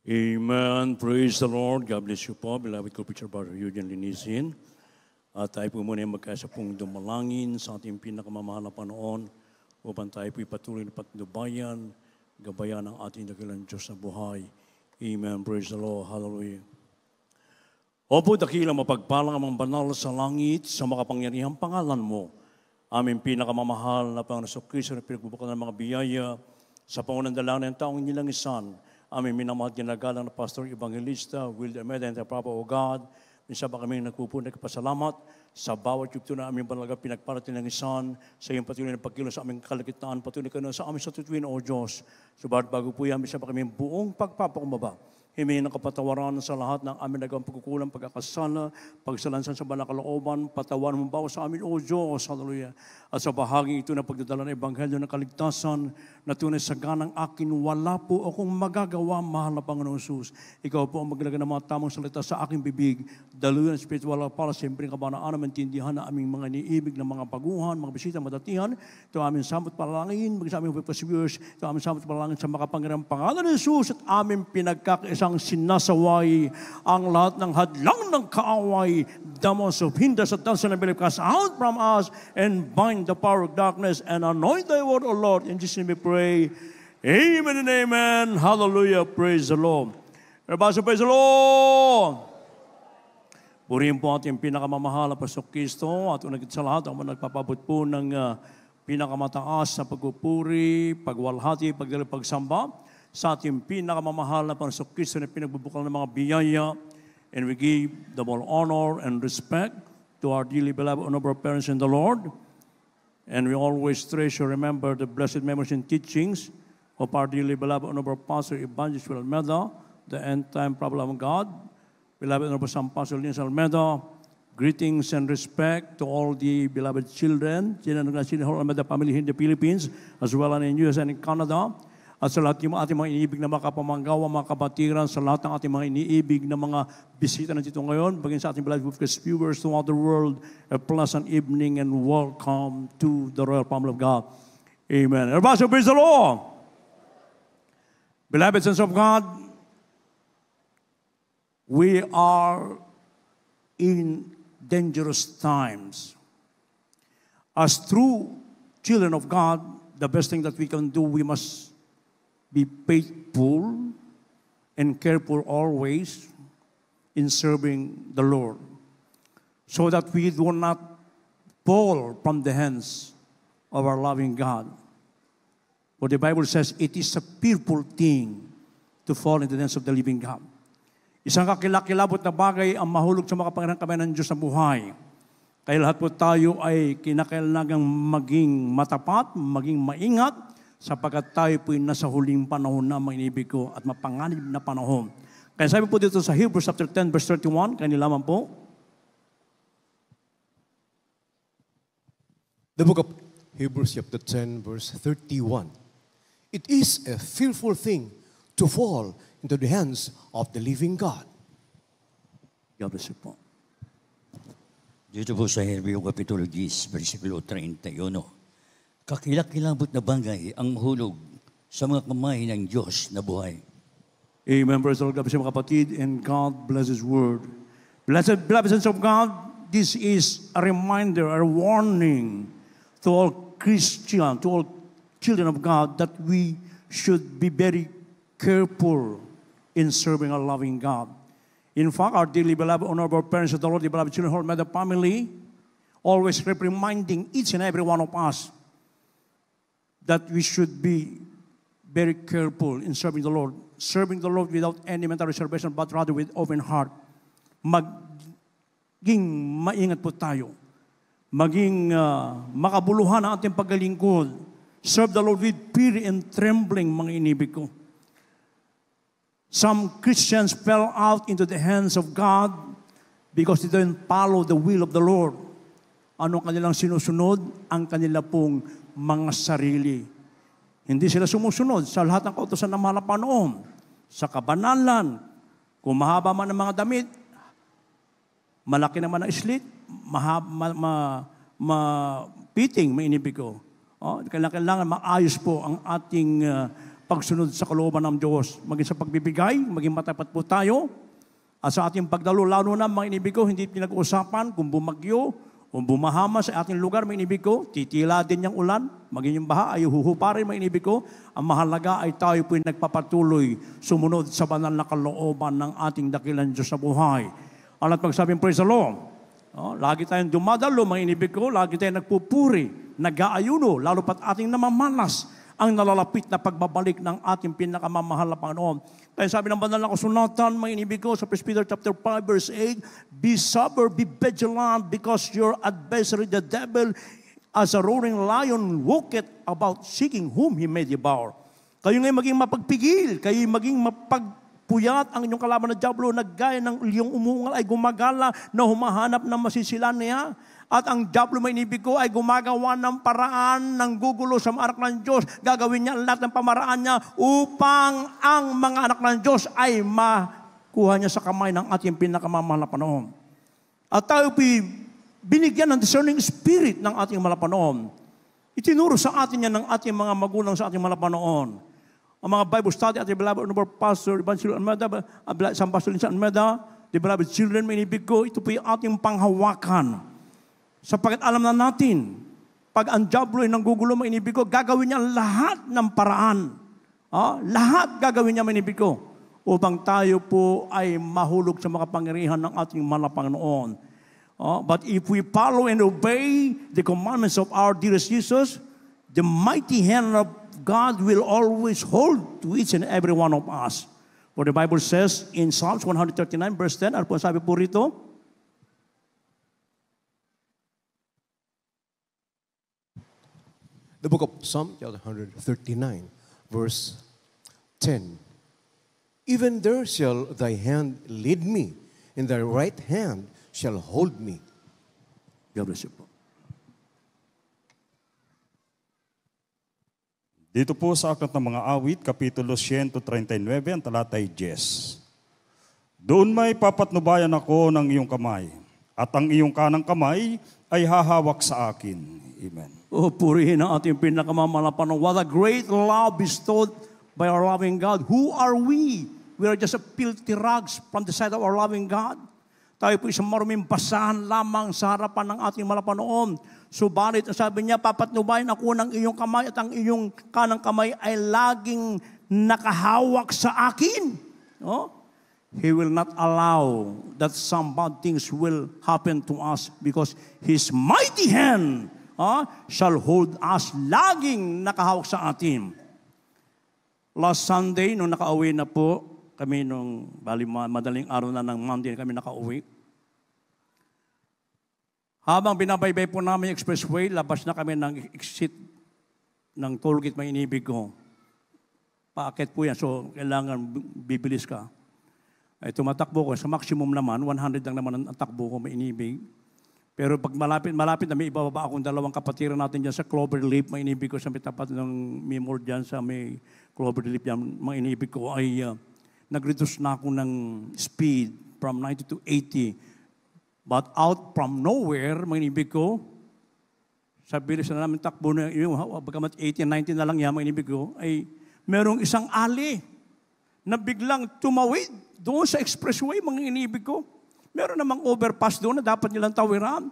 Amen. Praise the Lord. God bless you po. Beloved ko, Preacher Brother Eugene Linisin. At tayo po muna magkasa pong dumalangin sa ating pinakamamahal na Panginoon upang tayo po'y patuloy na patnubayan, gabayan ng ating dakilang Diyos na buhay. Amen. Praise the Lord. Hallelujah. Opo, dakilang mapagpalang amang banal sa langit sa makapangyarihang pangalan mo. Aming pinakamamahal na Panginoon Kristo na pinagbubukan ng mga biyaya sa pangunang dalangin ng taong nilangisan. Aming minamahal ginagalang na Pastor Evangelista, Wilder Meda, and the Papa o God. Minsan pa kami nagpupunta kapasalamat sa bawat yugto na aming balaga pinagparating ng isan, sa iyong patuloy na pagkilos sa aming kalagitnaan, patuloy ka na sa aming satutuin, O Diyos. Subalit bago po yan, minsan pa kami buong pagpapakumbaba. Himingin ng kapatawaran sa lahat ng aming nagawang pagkukulang, pagkakasala, pagsalansan sa banal na kalooban, patawan mo bawa sa amin, O Diyos. Hallelujah. At sa bahaging ito na pagdadala ng Ebanghelyo ng kaligtasan, na tunay sa ganang akin, wala po akong magagawa, mahal na Panginoon Jesus. Ikaw po ang maglaga ng mga tamang salita sa aking bibig, daluyan spiritual para siyempre kabanaan, maintindihan na aming mga iniibig ng mga baguhan, mga bisita, madatihan. Ito aming samot palangin, maging sa aming viewers, ito aming samot palangin sa makapangyarihang pangalan ni Jesus at aming pinagkakaisang sinasaway ang lahat ng hadlang ng kaaway, damos of hinders at dancer na believe cast out from us and bind the power of darkness and anoint thy word, O Lord. In Jesus' name we pray. Amen and amen. Hallelujah. Praise the Lord. Everybody praise the Lord. Purihin po ating pinakamamahal na Pastor Kristo at unang sa lahat ang nagpapabot po ng pinakamataas na pagpupuri, pagwalhati, pagsamba sa ating pinakamamahal na Pastor Kristo na pinagbubukan ng mga biyaya. And we give the more honor and respect to our dearly beloved honorable parents in the Lord. And we always treasure, remember the blessed memories and teachings of our dearly beloved honorable Pastor Evangelist Almeida, the end-time prophet of God. Beloved honorable San Pastor Lins Almeida, greetings and respect to all the beloved children of the Almeida family in the Philippines, as well as in US and in Canada. At sa lahat ng ating mga iniibig na mga kapamanggawa, mga kabatiran, sa lahat ng ating mga iniibig na mga bisita na dito ngayon, bagay sa ating beloved viewers throughout the world, a pleasant evening and welcome to the royal family of God. Amen. Everybody praise the Lord. Beloved sons of God, we are in dangerous times. As true children of God, the best thing that we can do, we must be faithful and careful always in serving the Lord, so that we do not fall from the hands of our loving God. For the Bible says, it is a fearful thing to fall into the hands of the living God. Isang kakilakilabot na bagay ang mahulog sa makapangyarihang kamay ng Diyos sa buhay. Kaya lahat po tayo ay kinakailangang maging matapat, maging maingat, sapagkat tayo po'y nasa huling panahon na mga inibig ko at mapanganib na panahon. Kaya sabi po dito sa Hebrews chapter 10 verse 31, kanilaman po. The book of Hebrews chapter 10 verse 31. It is a fearful thing to fall into the hands of the living God. God bless you po. Dito po sa Hebreo Kapitulo 10, versikulo 31. Kakilakilabot na bagay ang hulog sa mga kamay ng Diyos na buhay. Amen. Praise the Lord. God bless you, mga kapatid, and God bless His word. Blessed, beloved sons of God, this is a reminder, a warning to all Christians, to all children of God, that we should be very careful in serving our loving God. In fact, our dearly beloved, honorable parents of the Lord, the beloved children of the family, always reminding each and every one of us that we should be very careful in serving the Lord. Serving the Lord without any mental reservation, but rather with open heart. Maging maingat po tayo. Maging makabuluhan ang ating paglingkod. Serve the Lord with fear and trembling, mga inibig ko. Some Christians fell out into the hands of God because they didn't follow the will of the Lord. Ano kanilang sinusunod? Ang kanila pong mga sarili. Hindi sila sumusunod sa lahat ng kautusan ng mahal na Panginoon. Sa kabanalan, kung mahaba man ang mga damit, malaki naman ang slit, mapiting, may inibig ko. Kailangan maayos po ang ating pagsunod sa kalooban ng Diyos. Maging sa pagbibigay, maging matapat po tayo. At sa ating pagdalo, lalo na mga inibig ko, hindi pinag-uusapan kung bumagyo, kung bumahama sa ating lugar, mga inibig ko, titila din yung ulan, maging yung baha, ay huhupa rin, mga inibig ko. Ang mahalaga ay tayo po nagpapatuloy, sumunod sa banal na kalooban ng ating dakilang Diyos sa buhay. At magsabing, praise the Lord. Lagi tayong dumadalo, mga inibig ko, lagi tayong nagpupuri, nag-aayuno, lalo pat ating namamalas ang nalalapit na pagbabalik ng ating pinakamamahal na Panginoon. Kaya sabi ng banal na kasulatan, mga inibig ko, sa 1 Peter chapter 5, verse 8, be sober, be vigilant, because your adversary, the devil, as a roaring lion, walketh about seeking whom he may devour. Kayo ngayon maging mapagpigil, kayo maging mapagpuyat ang inyong kalaban na diablo, naggaya ng iyong umungal ay gumagala na humahanap ng masisilan niya. At ang diablo, may inibig ko, ay gumagawa ng paraan ng gugulo sa mga anak ng Diyos. Gagawin niya ang lahat ng pamaraan niya upang ang mga anak ng Diyos ay makuha niya sa kamay ng ating pinakamamahal na Panginoon. At tayo binigyan ng discerning spirit ng ating malapanoon. Itinuro sa atin yan ng ating mga magulang sa ating malapanoon. Ang mga Bible study at the beloved Pastor Evangelist Almeda, San Pastor Linsan Almeda, the beloved children, may inibig ko, ito po yung ating panghawakan. Sapagkat alam na natin, pag ang diablo ay nanggugulo, mga inibig ko, gagawin niya lahat ng paraan. Lahat gagawin niya, mga inibig ko, upang tayo po ay mahulog sa mga pangyarihan ng ating mahal na Panginoon. But if we follow and obey the commandments of our dearest Jesus, the mighty hand of God will always hold to each and every one of us. For the Bible says in Psalms 139 verse 10, ano po sabi po rito? The book of Psalm 139, verse 10. Even there shall thy hand lead me, and thy right hand shall hold me. God bless you po. Dito po sa Aklat ng Mga Awit, Kapitulo 139, ang talatay 10. Doon may papatnubayan ako ng iyong kamay, at ang iyong kanang kamay ay hahawak sa akin. Amen. Purihin ang ating pinakamamahal na Panginoon. What a great love bestowed by our loving God. Who are we? We are just a filthy rags from the side of our loving God. Tayo po isang maruming basahan lamang sa harapan ng ating malapanoon. Subalit, sabi niya, papatnubayan ako ng iyong kamay at ang iyong kanang kamay ay laging nakahawak sa akin. He will not allow that some bad things will happen to us because His mighty hand shall hold us, laging nakahawak sa atin. Last Sunday, nung nakauwi na po, kami nung madaling araw na ng Monday kami nakauwi. Habang binabaybay po namin yung expressway, labas na kami ng exit ng toll gate, may inibig ko. Paakit po yan, so kailangan bibilis ka. Ay tumatakbo ko, sa maximum naman, 100 lang naman ang takbo ko, may inibig. Pero pag malapit na may ibababa akong dalawang kapatiran natin dyan sa Cloverleaf, may inibig ko sa may tapat ng Mimor dyan sa may Cloverleaf dyan, may inibig ko ay nag-reduce na ako ng speed from 90 to 80. But out from nowhere, may inibig ko, sa bilis na namin takbo na yung bagamat 80, 90 na lang yan, may inibig ko, ay merong isang ali na biglang tumawid doon sa expressway, mga inibig ko. Meron namang overpass doon na dapat nilang tawiran.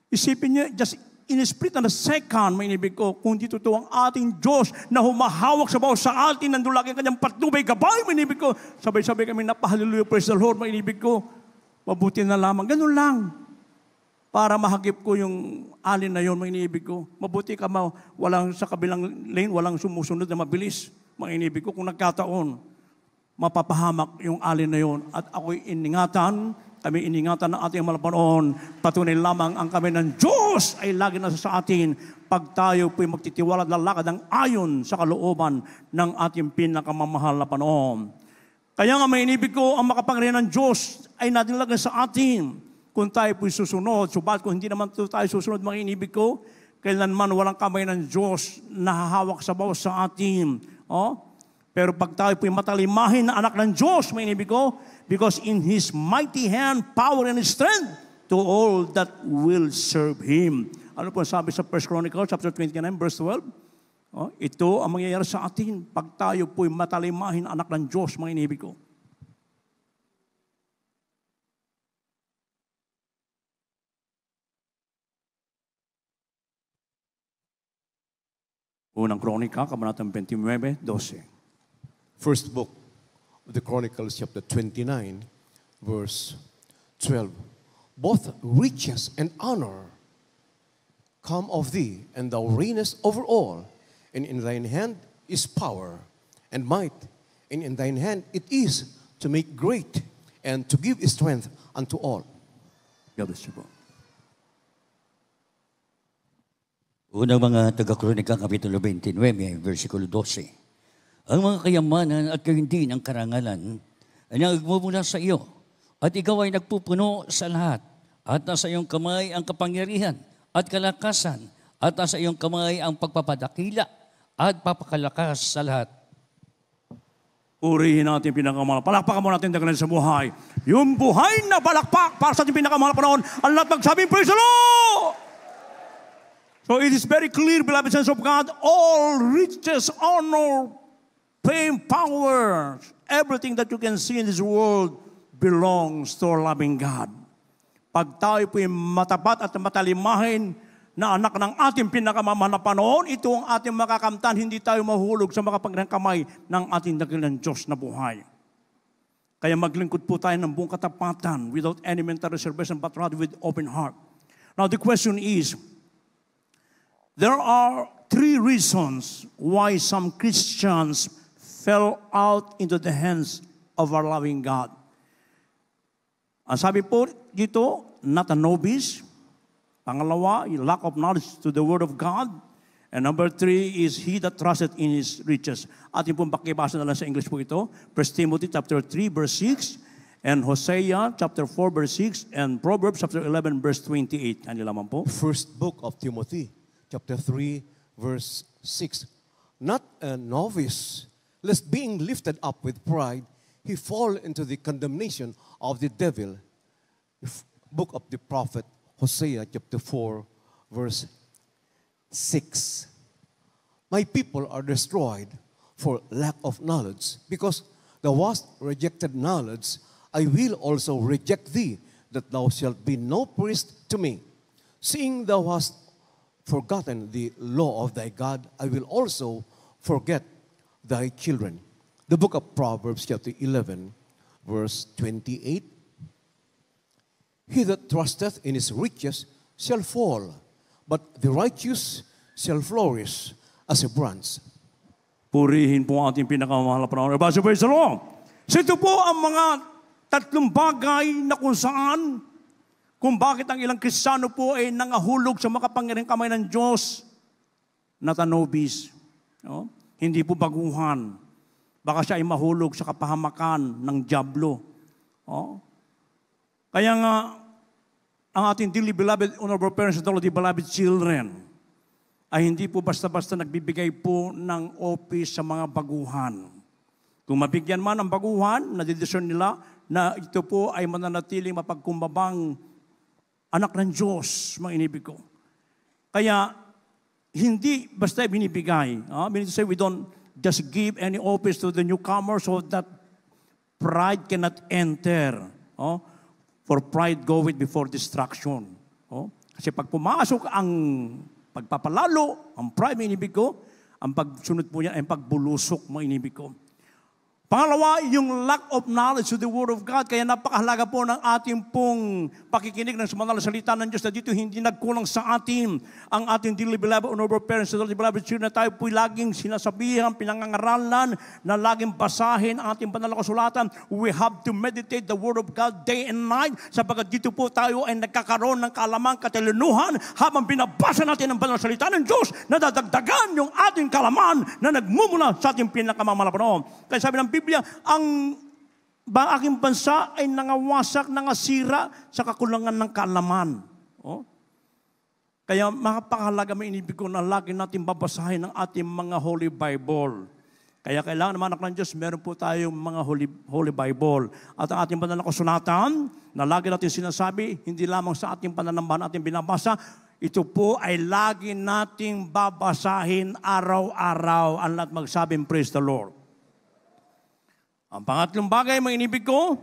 Isipin niyo, just in a split na second, may inibig ko, kung dito to ang ating Diyos na humahawak sa bawat sa atin, nandun lagi ang kanyang patnubay, gabay, may inibig ko. Sabay-sabay kami napahallelujah, praise the Lord, may inibig ko. Mabuti na lamang. Ganun lang. Para mahagip ko yung alin na yun, may inibig ko. Mabuti ka walang sa kabilang lane, walang sumusunod na mabilis. May inibig ko, kung nagkataon, mapapahamak yung alin na yun. At ako'y kami iningatan ng ating malapanoon, patunay lamang ang kami ng Diyos ay lagi nasa sa atin pag tayo po'y magtitiwala at lalakad ng ayon sa kalooban ng ating pinakamamahal na Panginoon. Kaya nga may inibig ko, ang makapangyarihan ng Diyos ay natinalagan sa atin kung tayo po'y susunod. Subalit kung hindi naman tayo susunod, mga inibig ko, kailanman walang kamay ng Diyos na hahawak sa bawat sa atin. Pero pag tayo po'y matalimahin na anak ng Diyos, may inibig ko, because in His mighty hand, power and strength to all that will serve Him. Ano po sabi sa 1 Chronicles chapter 29, verse 12? Ito ang mangyayari sa atin pag tayo po'y matalimahin anak ng Diyos, mga inibig ko. Unang Kronika, Kabanatang 29, 12. First book of the Chronicles, chapter 29, verse 12. Both riches and honor come of thee, and thou reignest over all. And in thine hand is power and might, and in thine hand it is to make great and to give strength unto all. God bless you po. Unang mga taga-Kronika, Kapitulo 29, versikulo 12. Ang mga kayamanan at kahinti ng karangalan ay nagmumula sa iyo, at ikaw ay nagpupuno sa lahat, at nasa iyong kamay ang kapangyarihan at kalakasan, at nasa iyong kamay ang pagpapadakila at papakalakas sa lahat. Purihin natin pinakamahal. Palakpakan mo natin dagalan sa buhay. Yung buhay na palakpak para sa ating pinakamahal panahon, ang lahat magsabing, praise the Lord! So it is very clear, beloved sons of God, all riches, honor, fame, power, everything that you can see in this world belongs to our loving God. Pag tayo po'y matapat at matalimahin na anak ng ating pinakamamahal na panahon, ito ang ating makakamtan, hindi tayo mahulog sa makapangyarihang kamay ng ating dakilang Diyos na buhay. Kaya maglingkod po tayo ng buong katapatan without any mental reservation but rather with open heart. Now the question is, there are three reasons why some Christians fell out into the hands of our loving God. Ang sabi po dito, not a novice. Pangalawa, lack of knowledge to the Word of God. And number 3 is he that trusted in his riches. Atin pong pakibasa na lang sa English po ito. 1 Timothy chapter 3 verse 6 and Hosea chapter 4 verse 6 and Proverbs chapter 11 verse 28. Kanila naman po. First book of Timothy, chapter 3, verse 6. Not a novice, lest being lifted up with pride, he fall into the condemnation of the devil. Book of the prophet Hosea, chapter 4, verse 6. My people are destroyed for lack of knowledge, because thou hast rejected knowledge, I will also reject thee, that thou shalt be no priest to me. Seeing thou hast forgotten the law of thy God, I will also forget thy children. The book of Proverbs, chapter 11, verse 28. He that trusteth in his riches shall fall, but the righteous shall flourish as a branch. Purihin po ang ating pinakamahal na panahon. Praise the Lord. So ito po ang mga tatlong bagay na kung saan, kung bakit ang ilang Kristiyano po ay nangahulog sa makapangyarihang kamay ng Diyos, not a novice. No? Hindi po baguhan. Baka siya ay mahulog sa kapahamakan ng dyablo. Oh. Kaya nga, ang ating dearly beloved, honorable parents and all of the beloved children, ay hindi po basta-basta nagbibigay po ng office sa mga baguhan. Kung mabigyan man ang baguhan, nadidesisyon nila na ito po ay mananatiling mapagkumbabang anak ng Diyos, mga inibig ko. Kaya, hindi basta binibigay. Meaning to say, we don't just give any office to the newcomer so that pride cannot enter. For pride goeth before destruction. Kasi pag pumasok ang pagpapalalo, ang pride, mga inibig ko, ang pagsunod po niya ay pagbulusok, mga inibig ko. Pangalawa, yung lack of knowledge to the Word of God. Kaya napakahalaga po ng ating pong pakikinig ng sumanal na salita ng Diyos na dito hindi nagkulang sa atin ang ating dearly beloved, honorable parents, dearly beloved children, na tayo po'y laging sinasabihan, pinangangaralan, na laging basahin ang ating banal na kasulatan. We have to meditate the Word of God day and night sapagkat dito po tayo ay nagkakaroon ng kaalaman, katalinuhan habang binabasa natin ang banal na salita ng Diyos na dadagdagan yung ating kaalaman na nagmumula sa ating pinakamamahal na panahon. Kaya sabi ng Biblia, ang aking bansa ay nangawasak, nangasira sa kakulangan ng kaalaman. Kaya makapakahalaga may inibig ko na lagi natin babasahin ang ating mga Holy Bible. Kaya kailangan naman anak ng Diyos, meron po tayong mga Holy Bible. At ang ating banal na kasulatan, na lagi natin sinasabi, hindi lamang sa ating pananambahan ating binabasa, ito po ay lagi nating babasahin araw-araw. Ang lahat magsabing, praise the Lord. Ang pangatlong bagay, mga inibig ko,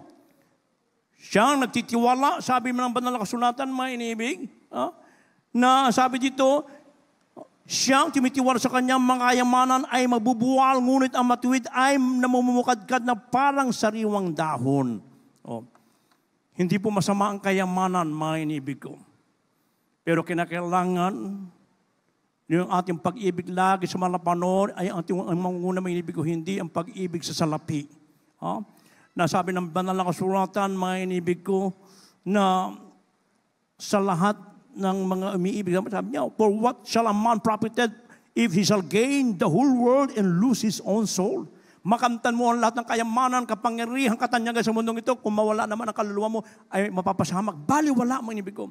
siyang nagtitiwala, sabi mo ng banal na kasulatan, mga inibig, na sabi dito, siyang tumitiwala sa kanyang mga kayamanan ay mabubuwal, ngunit ang matuwid ay namumukadkad na parang sariwang dahon. Hindi po masama ang kayamanan, mga inibig ko. Pero kinakailangan yung ating pag-ibig lagi sa malapanon ay ang mangunguna mga inibig ko, hindi ang pag-ibig sa salapi. Nasabi ng banal na kasulatan, mga inibig ko, na sa lahat ng mga umiibig, sabi niya, for what shall a man profited if he shall gain the whole world and lose his own soul? Makamtan mo ang lahat ng kayamanan, kapangyarihan, katanyagan sa mundong ito, kung mawala naman ang kaluluwa mo, ay mapapasamak. Baliwala, mga inibig ko.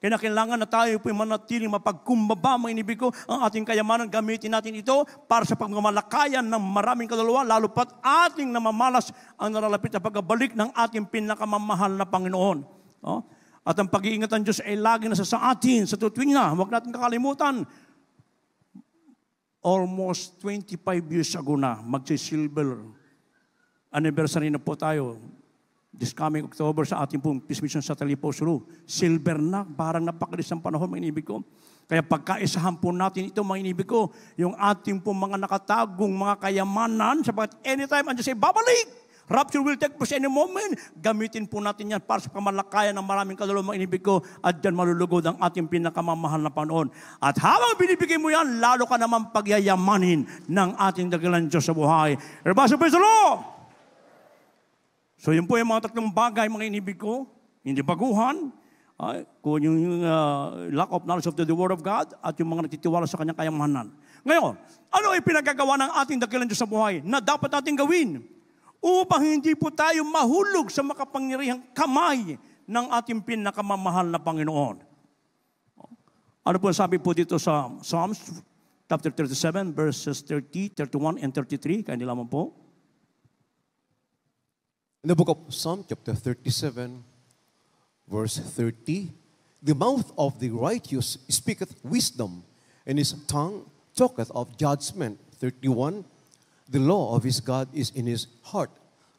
Kaya kailangan na tayo po'y manatiling mapagkumbaba, mga inibig ko, ang ating kayamanan, gamitin natin ito para sa pagmamalakayan ng maraming kaluluwa, lalo pat ating namamalas ang naralapit na pagbalik ng ating pinakamamahal na Panginoon. At ang pag-iingat ng Diyos ay lagi nasa sa atin, sa tuwing na, huwag natin kakalimutan. Almost 25 years ago na, magsi-silver anniversary na po tayo. This coming October sa ating pong Peace Mission sa Talipo, Sulu. Silver na, parang napakalis ng panahon, mga inibig ko. Kaya pagkaisahan po natin ito, mga inibig ko, yung ating pong mga nakatagong mga kayamanan, sapagat anytime, andyan siya, babalik! Rapture will take place any moment. Gamitin po natin yan para sa kamalakayan ng maraming kaluluwa, mga inibig ko, at dyan malulugod ang ating pinakamamahal na Panginoon. At habang binibigay mo yan, lalo ka naman pagyayamanin ng ating dakilang Diyos sa buhay. Everybody, praise the Lord! So yun po yung mga tatlong bagay, mga inibig ko, hindi baguhan, kung yung lack of knowledge of the Word of God at yung mga nagtitiwala sa kanyang kayamanan. Ngayon, ano ay pinagagawa ng ating dakilang Diyos sa buhay na dapat natin gawin upang hindi po tayo mahulog sa makapangyarihang kamay ng ating pinakamamahal na Panginoon? Ano po sabi po dito sa Psalms chapter 37, verses 30, 31, and 33? Kaya nila po. In the book of Psalm, chapter 37, verse 30, the mouth of the righteous speaketh wisdom, and his tongue talketh of judgment. 31, the law of his God is in his heart.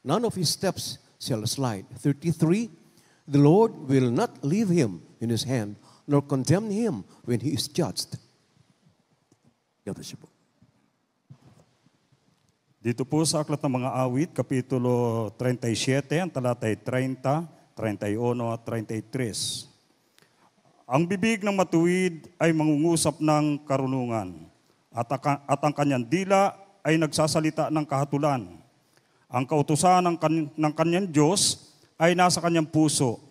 None of his steps shall slide. 33, the Lord will not leave him in his hand, nor condemn him when he is judged. Dito po sa Aklat ng Mga Awit, Kapitulo 37, ang talatay 30, 31 at 33. Ang bibig ng matuwid ay mangungusap ng karunungan, at ang kanyang dila ay nagsasalita ng kahatulan. Ang kautusan ng kanyang Diyos ay nasa kanyang puso.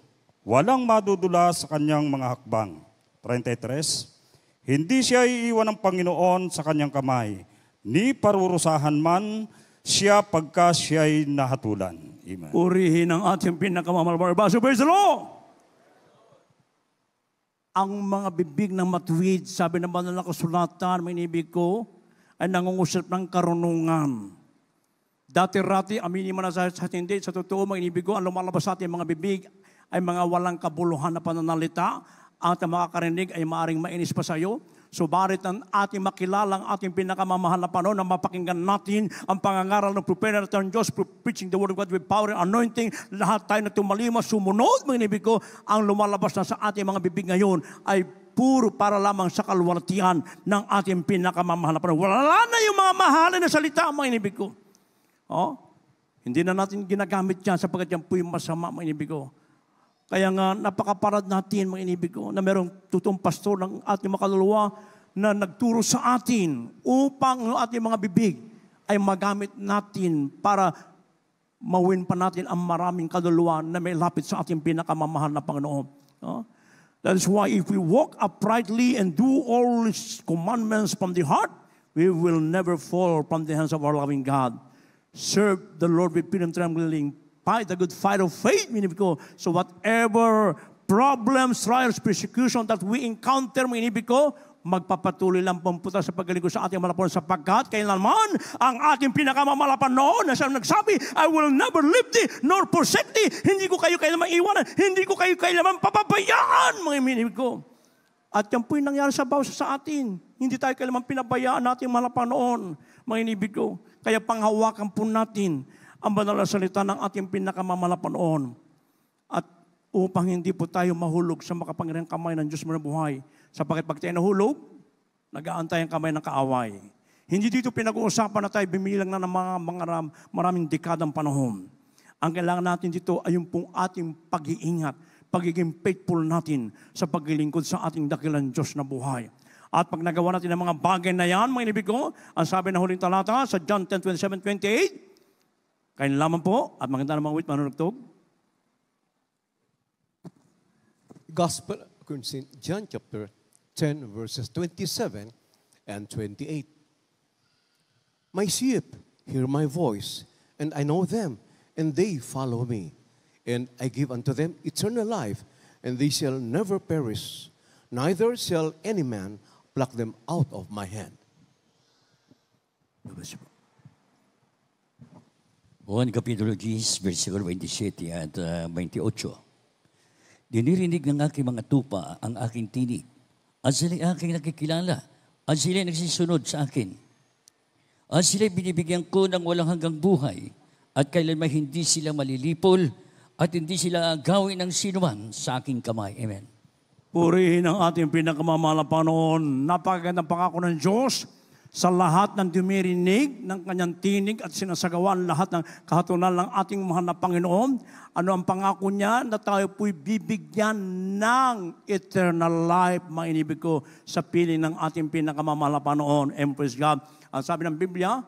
Walang madudula sa kanyang mga hakbang. 33. Hindi siya iiwan ng Panginoon sa kanyang kamay, ni parurusahan man siya pagka siya'y nahatulan. Amen. Purihin ang ating pinakamamahal. Praise the Lord! Ang mga bibig ng matuwid, sabi ng banal na kasulatan, may inibig ko, ay nangungusap ng karunungan. Dati-rati, aminin mo na sa hindi, sa totoo, mga inibig ko, ang lumalabas sa ating mga bibig ay mga walang kabuluhan na pananalita, at ang makakarinig ay maaring mainis pa sa iyo. Subalit ang ating makilala, ang ating pinakamamahal na panahon na mapakinggan natin ang pangangaral ng propeta ng Diyos, preaching the word of God with power and anointing. Lahat tayo na tumalima, sumunod, mga inibig ko, ang lumalabas na sa ating mga bibig ngayon ay puro para lamang sa kalwalatian ng ating pinakamamahal na panahon. Wala na yung mga mahalin na salita, mga inibig ko. Hindi na natin ginagamit yan sapagkat yan po yung masama, mga inibig ko. Kaya nga, napakaparad natin, mga inibig ko, na merong totoong pastor ng ating mga kaluluwa na nagturo sa atin upang ang ating mga bibig ay magamit natin para mawin pa natin ang maraming kaluluwa na may lapit sa ating pinakamamahal na Panginoon. That is why if we walk uprightly and do all His commandments from the heart, we will never fall from the hands of our loving God. Serve the Lord with fear and trembling. Fight the good fight of faith, meaning ko. So whatever problems, trials, persecution that we encounter, meaning ko, magpapatuloy lang pumputa sa paglingkod sa ating malapon sapagkat kailanman ang ating pinakamamalapan noon na siya nagsabi, I will never leave thee nor forsake thee. Hindi ko kayo kailanman iwanan. Hindi ko kayo kailanman papabayaan, mga minibig ko. At yan po yung nangyari sa bawat sa atin. Hindi tayo kailanman pinabayaan natin mga Panginoon, mga inibig ko. Kaya panghawakan po natin ang banal na salita ng ating pinakamamalapanon. At upang hindi po tayo mahulog sa makapangyarihang kamay ng Diyos mo na buhay. Sapagkat pag tayo nahulog, nag-aantay ang kamay ng kaaway. Hindi dito pinag-uusapan na tayo bimilang na ng maraming dekadang panahon. Ang kailangan natin dito ay yung pong ating pag-iingat, pagiging faithful natin sa paglilingkod sa ating dakilang Diyos na buhay. At pag nagawa natin ang mga bagay na yan, mga inibig ko, ang sabi ng huling talata sa John 10:27-28, kayo lamang po, at maganda namang wait, manunugtog. Gospel according to St. John chapter 10 verses 27 and 28. My sheep hear my voice, and I know them, and they follow me. And I give unto them eternal life, and they shall never perish, neither shall any man pluck them out of my hand. Juan Kapitulo 10, versikulo 27 at 28. Dinirinig ng aking mga tupa ang aking tinig, at sila'y aking nakikilala, at sila'y nagsisunod sa akin. At sila'y binibigyan ko ng walang hanggang buhay, at kailanman hindi sila malilipol, at hindi sila gawin ng sinuman sa aking kamay. Amen. Purihin ang ating pinakamamahal na Panginoon. Napakagandang pangako ng Diyos sa lahat ng dumirinig ng kanyang tinig at sinasagawan lahat ng kahatulan ng ating mahal na Panginoon. Ano ang pangako niya? Na tayo po'y bibigyan ng eternal life, mga inibig ko, sa piling ng ating pinakamamahal na Panginoon. And praise God. Ang sabi ng Biblia,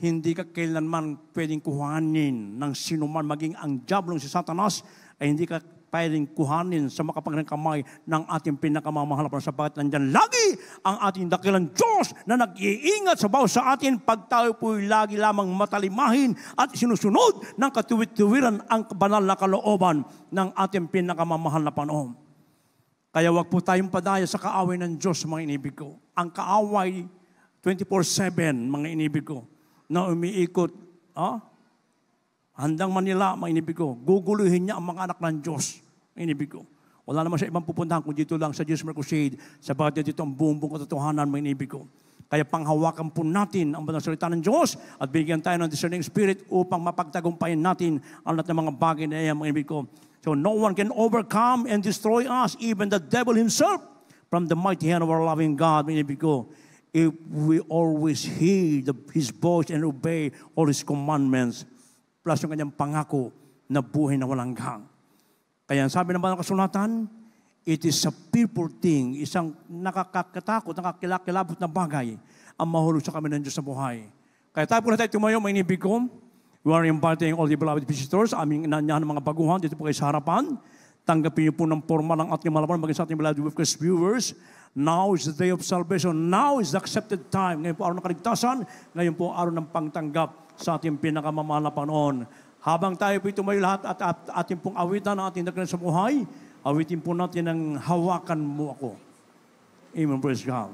hindi ka kailanman pwedeng kuhanin ng sinuman, maging ang diablong si Satanas, ay hindi ka pwedeng kuhanin sa makapangyarihang kamay ng ating pinakamamahal na sapagkat nandyan lagi ang ating dakilang Diyos na nag-iingat sa bawat sa atin pag tayo po'y lagi lamang matalimahin at sinusunod ng katuwid-tuwiran ang banal na kalooban ng ating pinakamamahal na Panginoon. Kaya wag po tayong padaya sa kaaway ng Diyos, mga inibig ko. Ang kaaway 24/7, mga inibig ko, na umiikot, handang Manila, mga inibig ko, guguluhin niya ang mga anak ng Diyos, mga inibig ko. Wala naman sa ibang pupuntahan kung dito lang sa Jesus Crusade, sapagat dito ang buong katotohanan, mga inibig ko. Kaya panghawakan po natin ang banal na salita ng Diyos at bigyan tayo ng discerning spirit upang mapagtagumpayan natin ang lahat ng mga bagay na iyan, mga inibig ko. So no one can overcome and destroy us, even the devil himself, from the mighty hand of our loving God, mga inibig ko. If we always hear His voice and obey all His commandments, plus yung kanyang pangako na buhay na walang hanggan. Kaya sabi ng banal na kasulatan, it is a fearful thing, isang nakakatakot, nakakilakilabot na bagay ang mahulog sa kami ng Diyos sa buhay. Kaya tayo po na tayo tumayo, mga inibig ko. We are inviting all the beloved visitors, aming inanyahan ng mga baguhan, dito po kayo sa harapan. Tanggapin niyo po ng forma ng ating malaman, maging sa ating beloved viewers. Now is the day of salvation. Now is the accepted time. Ngayon po araw ng kaligtasan. Ngayon po araw ng pangtanggap sa ating pinakamamahal na Panginoon. Habang tayo po tumayo lahat at ating pong awitan ng ating dakilang sa buhay, awitin po natin ang hawakan mo ako. Amen. Praise God.